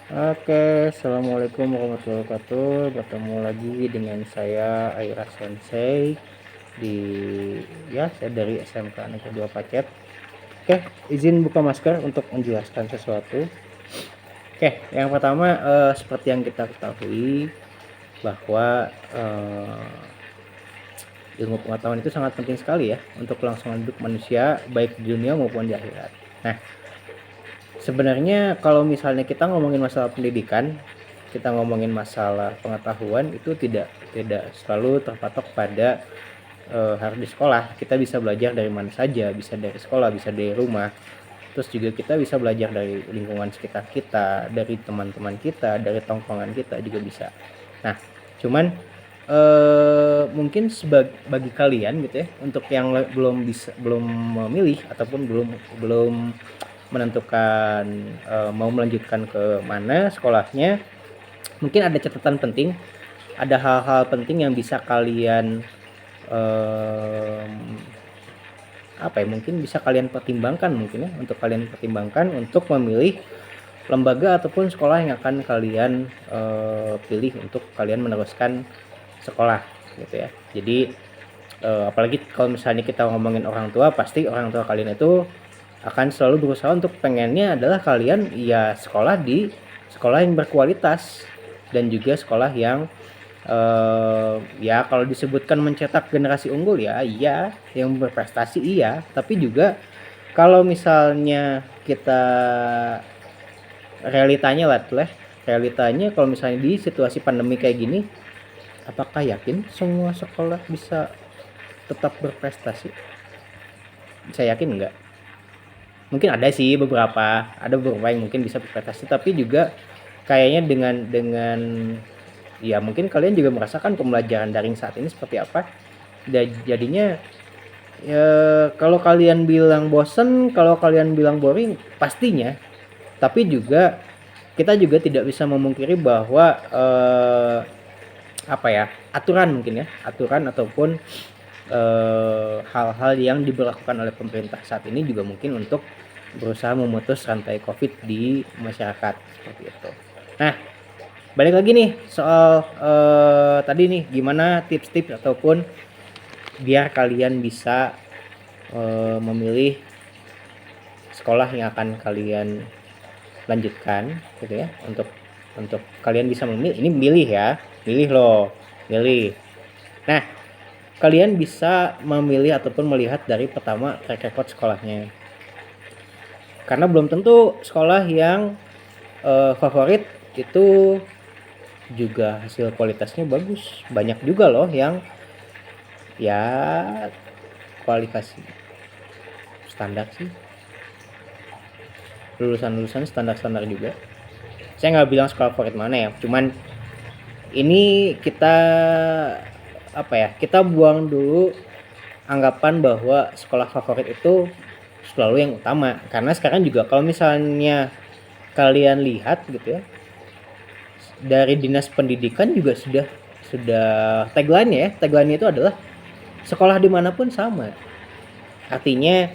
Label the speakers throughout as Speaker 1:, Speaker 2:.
Speaker 1: Oke, assalamualaikum warahmatullahi wabarakatuh. Bertemu lagi dengan saya Aira Sensei di saya dari SMK Negeri 2 Pacet. Oke, izin buka masker untuk menjelaskan sesuatu. Oke, yang pertama seperti yang kita ketahui bahwa ilmu pengetahuan itu sangat penting sekali ya untuk kelangsungan hidup manusia baik di dunia maupun di akhirat. Nah, sebenarnya kalau misalnya kita ngomongin masalah pendidikan, kita ngomongin masalah pengetahuan itu tidak selalu terpatok pada harus di sekolah. Kita bisa belajar dari mana saja, bisa dari sekolah, bisa dari rumah. Terus juga kita bisa belajar dari lingkungan sekitar kita, dari teman-teman kita, dari tongkrongan kita juga bisa. Nah, cuman mungkin bagi kalian gitu ya, untuk yang belum memilih ataupun belum menentukan mau melanjutkan ke mana sekolahnya, mungkin ada catatan penting, ada hal-hal penting yang bisa kalian mungkin bisa kalian pertimbangkan mungkin ya, untuk kalian pertimbangkan untuk memilih lembaga ataupun sekolah yang akan kalian pilih untuk kalian meneruskan sekolah gitu ya. Jadi apalagi kalau misalnya kita ngomongin orang tua, pasti orang tua kalian itu akan selalu berusaha untuk pengennya adalah kalian ya sekolah di sekolah yang berkualitas dan juga sekolah yang ya kalau disebutkan mencetak generasi unggul ya iya, yang berprestasi iya, tapi juga kalau misalnya kita realitanya kalau misalnya di situasi pandemi kayak gini, apakah yakin semua sekolah bisa tetap berprestasi? Saya yakin enggak. Mungkin ada beberapa yang mungkin bisa berprestasi, tapi juga kayaknya dengan ya mungkin kalian juga merasakan pembelajaran daring saat ini seperti apa. Jadinya ya kalau kalian bilang bosen, kalau kalian bilang boring, pastinya. Tapi juga kita juga tidak bisa memungkiri bahwa aturan ataupun hal-hal yang diberlakukan oleh pemerintah saat ini juga mungkin untuk berusaha memutus rantai COVID di masyarakat seperti itu. Nah, balik lagi nih soal tadi nih, gimana tips-tips ataupun biar kalian bisa memilih sekolah yang akan kalian lanjutkan gitu ya, untuk kalian bisa memilih. Ini milih. Nah, kalian bisa memilih ataupun melihat dari pertama track record sekolahnya, karena belum tentu sekolah yang favorit itu juga hasil kualitasnya bagus. Banyak juga loh yang ya kualifikasi standar sih, lulusan standar juga. Saya nggak bilang sekolah favorit mana ya, cuman ini kita buang dulu anggapan bahwa sekolah favorit itu selalu yang utama, karena sekarang juga kalau misalnya kalian lihat gitu ya, dari dinas pendidikan juga sudah tagline itu adalah sekolah dimanapun sama. Artinya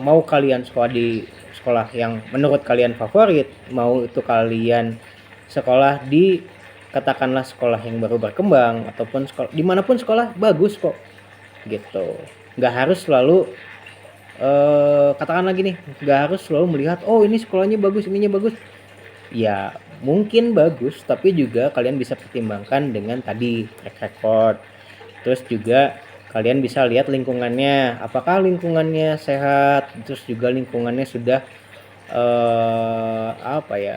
Speaker 1: mau kalian sekolah di sekolah yang menurut kalian favorit, mau itu kalian sekolah di katakanlah sekolah yang baru berkembang, ataupun sekolah dimanapun sekolah bagus kok gitu. Nggak harus selalu katakan lagi nih, nggak harus selalu melihat oh ini sekolahnya bagus, ininya bagus. Ya mungkin bagus, tapi juga kalian bisa pertimbangkan dengan tadi track record. Terus juga kalian bisa lihat lingkungannya, apakah lingkungannya sehat, terus juga lingkungannya sudah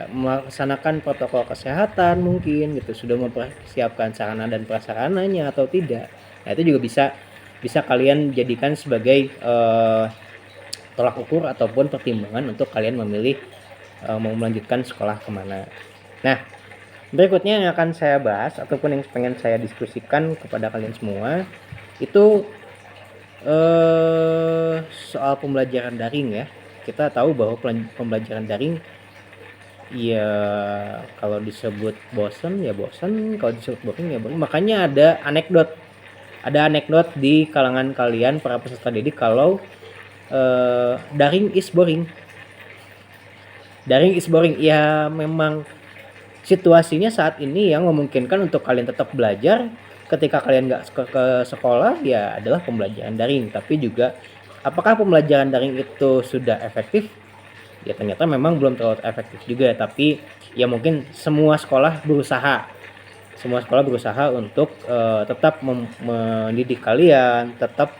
Speaker 1: melaksanakan protokol kesehatan mungkin gitu, sudah mempersiapkan sarana dan prasarananya atau tidak. Nah, itu juga bisa kalian jadikan sebagai tolak ukur ataupun pertimbangan untuk kalian memilih mau melanjutkan sekolah kemana. Nah, berikutnya yang akan saya bahas ataupun yang pengen saya diskusikan kepada kalian semua itu soal pembelajaran daring ya. Kita tahu bahwa pembelajaran daring ya kalau disebut bosan ya bosan, kalau disebut boring ya boring. Makanya ada anekdot di kalangan kalian para peserta didik kalau daring is boring. daring is boring. Ya memang situasinya saat ini yang memungkinkan untuk kalian tetap belajar ketika kalian nggak ke sekolah, ya adalah pembelajaran daring. Tapi juga apakah pembelajaran daring itu sudah efektif? Ya ternyata memang belum terlalu efektif juga, tapi ya mungkin semua sekolah berusaha untuk tetap mendidik kalian, tetap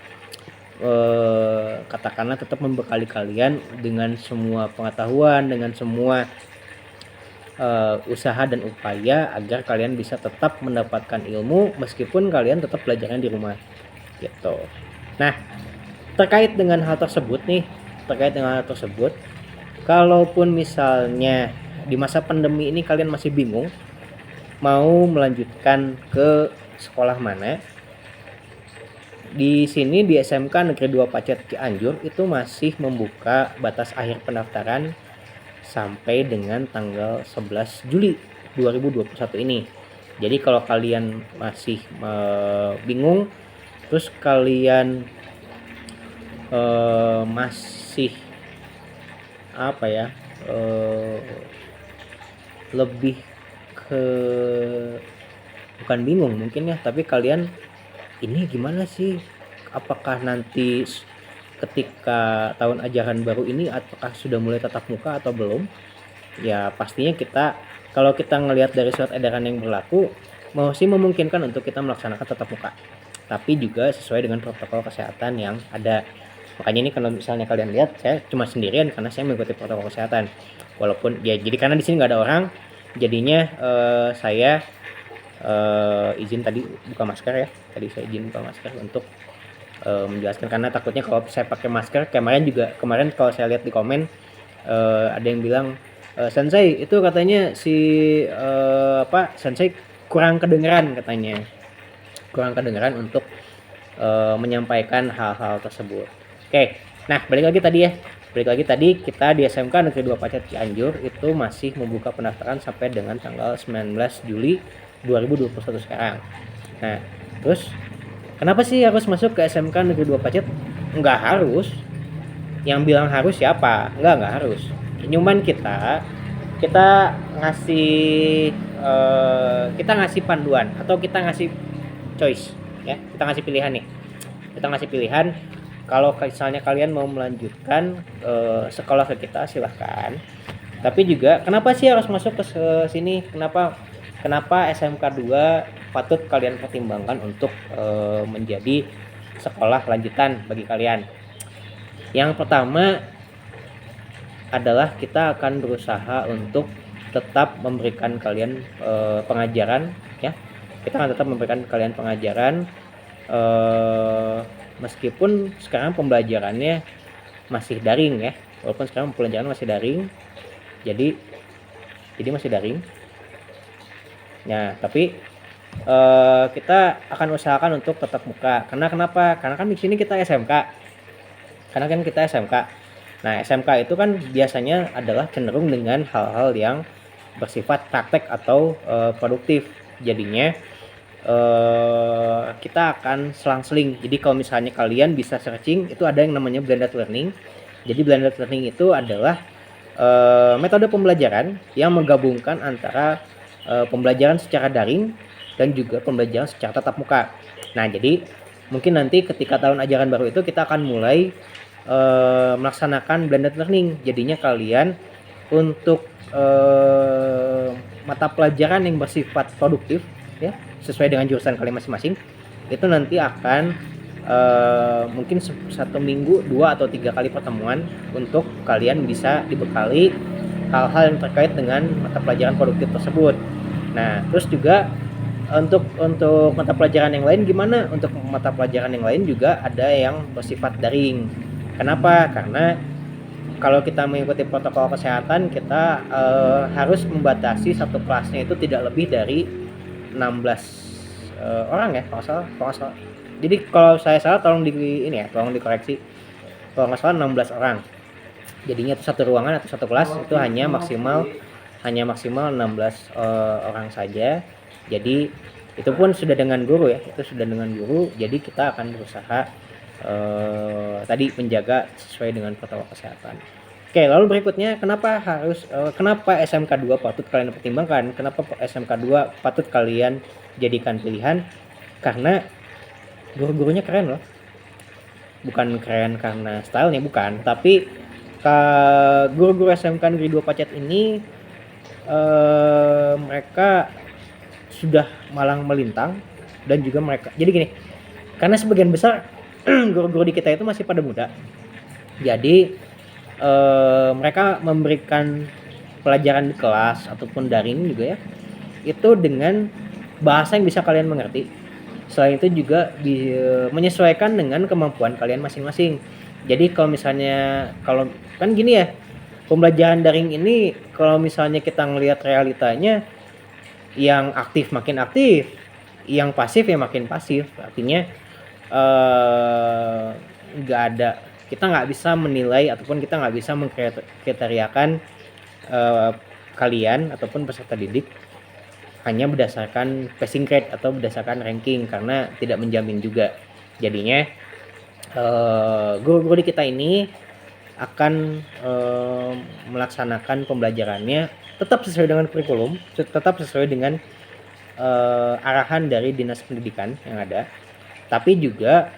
Speaker 1: katakanlah tetap membekali kalian dengan semua pengetahuan, dengan semua usaha dan upaya agar kalian bisa tetap mendapatkan ilmu meskipun kalian tetap belajarnya di rumah gitu. Nah, terkait dengan hal tersebut, kalaupun misalnya di masa pandemi ini kalian masih bingung mau melanjutkan ke sekolah mana, di sini di SMK Negeri 2 Pacet Cianjur itu masih membuka batas akhir pendaftaran sampai dengan tanggal 11 Juli 2021 ini. Jadi kalau kalian masih bingung, terus kalian masih lebih ke bukan bingung mungkin ya, tapi kalian ini gimana sih, apakah nanti ketika tahun ajaran baru ini apakah sudah mulai tatap muka atau belum? Ya pastinya kalau kita ngelihat dari surat edaran yang berlaku masih memungkinkan untuk kita melaksanakan tatap muka, tapi juga sesuai dengan protokol kesehatan yang ada. Makanya ini kalau misalnya kalian lihat saya cuma sendirian karena saya mengikuti protokol kesehatan, walaupun ya jadi karena di sini nggak ada orang, jadinya saya izin tadi buka masker ya. Tadi saya izin buka masker untuk menjelaskan, karena takutnya kalau saya pakai masker, kemarin kalau saya lihat di komen ada yang bilang Sensei itu katanya Sensei kurang kedengeran untuk menyampaikan hal-hal tersebut. Oke, nah balik lagi tadi kita di SMK Negeri 2 Pacet Cianjur itu masih membuka pendaftaran sampai dengan tanggal 19 Juli 2021 sekarang. Nah, terus kenapa sih harus masuk ke SMK Negeri 2 Pacet? Enggak harus. Yang bilang harus siapa? Enggak harus. Cuman kita ngasih panduan atau kita ngasih choice ya. Kita ngasih pilihan nih. Kalau misalnya kalian mau melanjutkan sekolah ke kita, silahkan. Tapi juga kenapa sih harus masuk ke sini? Kenapa SMK 2 patut kalian pertimbangkan untuk menjadi sekolah lanjutan bagi kalian? Yang pertama adalah kita akan berusaha untuk tetap memberikan kalian pengajaran ya. Kita akan tetap memberikan kalian pengajaran meskipun sekarang pembelajarannya masih daring ya. Walaupun sekarang pembelajaran masih daring. Jadi masih daring. Nah, tapi kita akan usahakan untuk tetap muka. Kenapa? Karena kan di sini kita SMK. Nah, SMK itu kan biasanya adalah cenderung dengan hal-hal yang bersifat praktek atau produktif. Jadinya kita akan selang-seling. Jadi kalau misalnya kalian bisa searching, itu ada yang namanya blended learning. Jadi blended learning itu adalah metode pembelajaran yang menggabungkan antara pembelajaran secara daring dan juga pembelajaran secara tatap muka. Nah, jadi mungkin nanti ketika tahun ajaran baru itu kita akan mulai melaksanakan blended learning. Jadinya kalian untuk mata pelajaran yang bersifat produktif ya, sesuai dengan jurusan kalian masing-masing, itu nanti akan mungkin 1 minggu 2 atau 3 kali pertemuan untuk kalian bisa dibekali hal-hal yang terkait dengan mata pelajaran produktif tersebut. Nah, terus juga untuk mata pelajaran yang lain gimana? Untuk mata pelajaran yang lain juga ada yang bersifat daring. Kenapa? Karena kalau kita mengikuti protokol kesehatan, kita harus membatasi satu kelasnya itu tidak lebih dari 16 orang ya, kalau salah. Jadi kalau saya salah tolong dikoreksi. Kalau nggak salah 16 orang. Jadinya itu satu ruangan atau satu kelas itu hanya maksimal 16 orang saja. Jadi itu pun sudah dengan guru ya, Jadi kita akan berusaha tadi menjaga sesuai dengan protokol kesehatan. Oke, lalu berikutnya kenapa SMK 2 patut kalian pertimbangkan? Kenapa SMK 2 patut kalian jadikan pilihan? Karena guru-gurunya keren loh. Bukan keren karena stylenya, bukan, tapi guru-guru SMK Negeri 2 Pacet ini mereka sudah malang melintang, dan juga mereka jadi gini, karena sebagian besar guru-guru di kita itu masih pada muda, jadi mereka memberikan pelajaran di kelas ataupun daring juga ya, itu dengan bahasa yang bisa kalian mengerti. Selain itu juga menyesuaikan dengan kemampuan kalian masing-masing. Jadi kalau kan gini ya, pembelajaran daring ini kalau misalnya kita ngelihat realitanya, yang aktif makin aktif, yang pasif ya makin pasif. Artinya kita nggak bisa menilai ataupun kita nggak bisa mengkriteriakan kalian ataupun peserta didik hanya berdasarkan passing grade atau berdasarkan ranking, karena tidak menjamin juga. Jadinya guru-guru di kita ini akan melaksanakan pembelajarannya tetap sesuai dengan kurikulum, tetap sesuai dengan arahan dari dinas pendidikan yang ada, tapi juga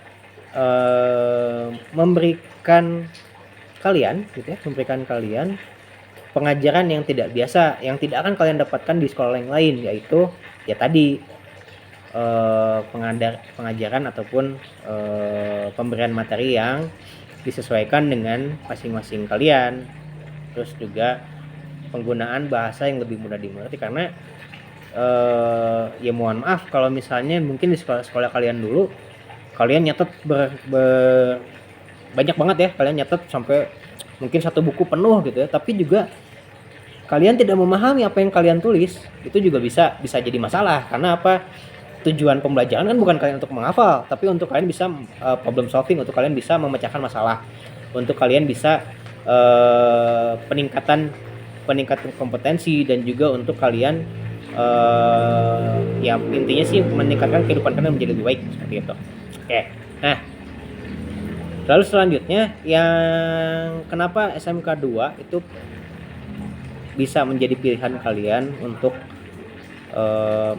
Speaker 1: memberikan kalian pengajaran yang tidak biasa, yang tidak akan kalian dapatkan di sekolah yang lain, yaitu ya tadi pengajaran ataupun pemberian materi yang disesuaikan dengan masing-masing kalian. Terus juga penggunaan bahasa yang lebih mudah dimengerti, karena ya mohon maaf kalau misalnya mungkin di sekolah kalian dulu kalian nyatet banyak banget ya, kalian nyatet sampai mungkin satu buku penuh gitu ya, tapi juga kalian tidak memahami apa yang kalian tulis, itu juga bisa jadi masalah. Karena apa? Tujuan pembelajaran kan bukan kalian untuk menghafal, tapi untuk kalian bisa problem solving, untuk kalian bisa memecahkan masalah, untuk kalian bisa peningkatan kompetensi, dan juga untuk kalian ya intinya sih meningkatkan kehidupan kalian menjadi lebih baik, seperti itu. Oke. Nah, lalu selanjutnya yang kenapa SMK 2 itu bisa menjadi pilihan kalian untuk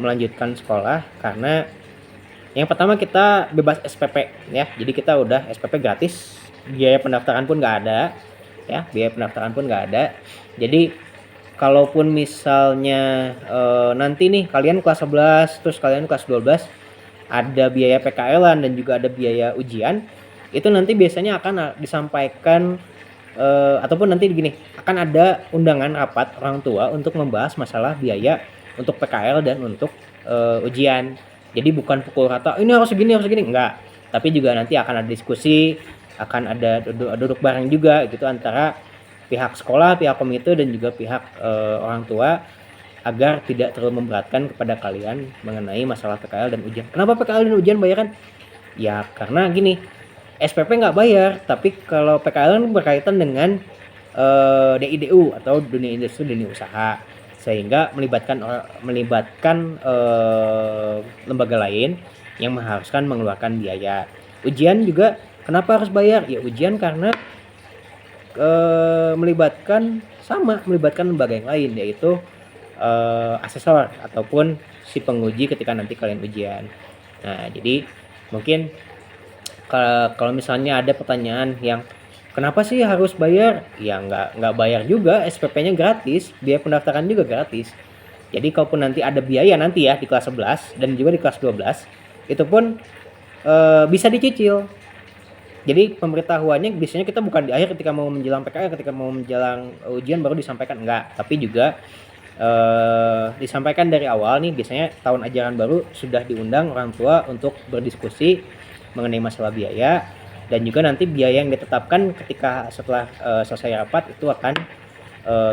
Speaker 1: melanjutkan sekolah, karena yang pertama kita bebas SPP ya, jadi kita udah SPP gratis, biaya pendaftaran pun nggak ada ya, jadi kalaupun misalnya nanti nih kalian kelas 11 terus kalian kelas 12 ada biaya PKL-an dan juga ada biaya ujian, itu nanti biasanya akan disampaikan ataupun nanti gini, akan ada undangan rapat orang tua untuk membahas masalah biaya untuk PKL dan untuk ujian. Jadi bukan pukul rata ini harus segini enggak, tapi juga nanti akan ada diskusi, akan ada duduk bareng juga gitu antara pihak sekolah, pihak komite, dan juga pihak orang tua, agar tidak terlalu memberatkan kepada kalian mengenai masalah PKL dan ujian. Kenapa PKL dan ujian bayaran? Ya karena gini, SPP nggak bayar, tapi kalau PKL berkaitan dengan DIDU atau dunia industri, dunia usaha, sehingga melibatkan lembaga lain yang mengharuskan mengeluarkan biaya. Ujian juga kenapa harus bayar? Ya ujian karena melibatkan lembaga yang lain, yaitu asesor ataupun si penguji ketika nanti kalian ujian. Nah, jadi mungkin kalau misalnya ada pertanyaan yang kenapa sih harus bayar? Ya nggak bayar juga, SPP-nya gratis, biaya pendaftaran juga gratis. Jadi kalaupun nanti ada biaya nanti ya di kelas 11 dan juga di kelas 12, itu pun bisa dicicil. Jadi pemberitahuannya biasanya kita bukan di akhir ketika mau menjelang PKL, ketika mau menjelang ujian baru disampaikan, enggak, tapi juga disampaikan dari awal nih. Biasanya tahun ajaran baru sudah diundang orang tua untuk berdiskusi mengenai masalah biaya, dan juga nanti biaya yang ditetapkan ketika setelah selesai rapat itu akan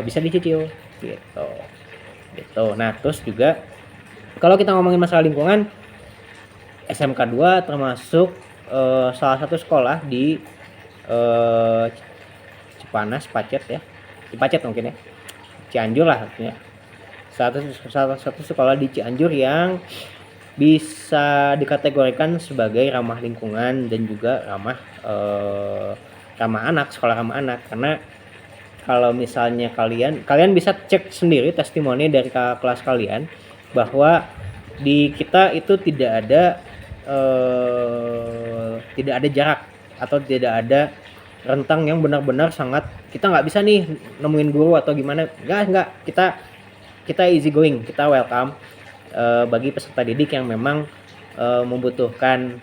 Speaker 1: bisa dicicil gitu. Nah, terus juga kalau kita ngomongin masalah lingkungan, SMK 2 termasuk salah satu sekolah di Cipanas, Cipacet mungkin ya, Cianjur lah artinya. Salah satu sekolah di Cianjur yang bisa dikategorikan sebagai ramah lingkungan dan juga ramah anak, sekolah ramah anak, karena kalau misalnya kalian bisa cek sendiri testimoni dari kelas kalian bahwa di kita itu tidak ada jarak atau tidak ada rentang yang benar-benar sangat kita nggak bisa nih nemuin guru atau gimana, nggak, kita easy going, kita welcome bagi peserta didik yang memang membutuhkan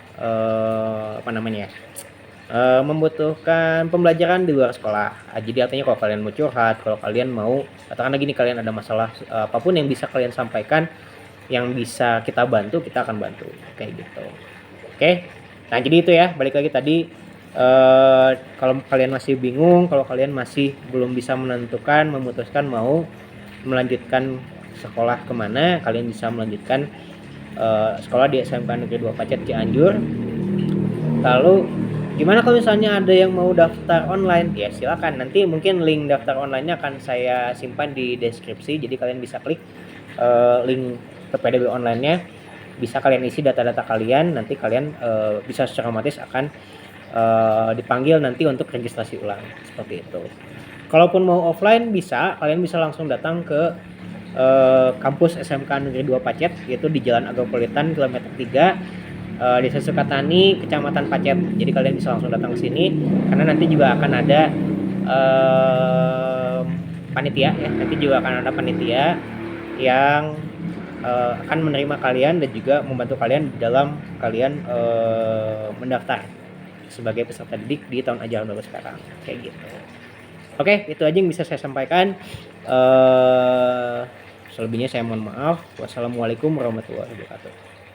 Speaker 1: membutuhkan pembelajaran di luar sekolah. Jadi artinya kalau kalian mau curhat, kalau kalian mau katakanlah gini, kalian ada masalah apapun yang bisa kalian sampaikan, yang bisa kita bantu, kita akan bantu kayak gitu. Oke, nah jadi itu ya, balik lagi tadi, kalau kalian masih bingung, kalau kalian masih belum bisa menentukan, memutuskan mau melanjutkan sekolah kemana, kalian bisa melanjutkan sekolah di SMK Negeri 2 Pacet Cianjur. Lalu gimana kalau misalnya ada yang mau daftar online? Ya silakan, nanti mungkin link daftar online-nya akan saya simpan di deskripsi, jadi kalian bisa klik link PPDB online-nya, bisa kalian isi data-data kalian, nanti kalian bisa secara otomatis akan dipanggil nanti untuk registrasi ulang, seperti itu. Kalaupun mau offline bisa, kalian bisa langsung datang ke kampus SMK Negeri 2 Pacet, yaitu di Jalan Agropolitan kilometer 3, Desa Sukatani, Kecamatan Pacet. Jadi kalian bisa langsung datang ke sini, karena nanti juga akan ada panitia ya, nanti juga akan ada panitia yang akan menerima kalian dan juga membantu kalian dalam kalian mendaftar sebagai peserta didik di tahun ajaran baru sekarang, kayak gitu. Oke, itu aja yang bisa saya sampaikan. Selebihnya saya mohon maaf. Wassalamualaikum warahmatullahi wabarakatuh.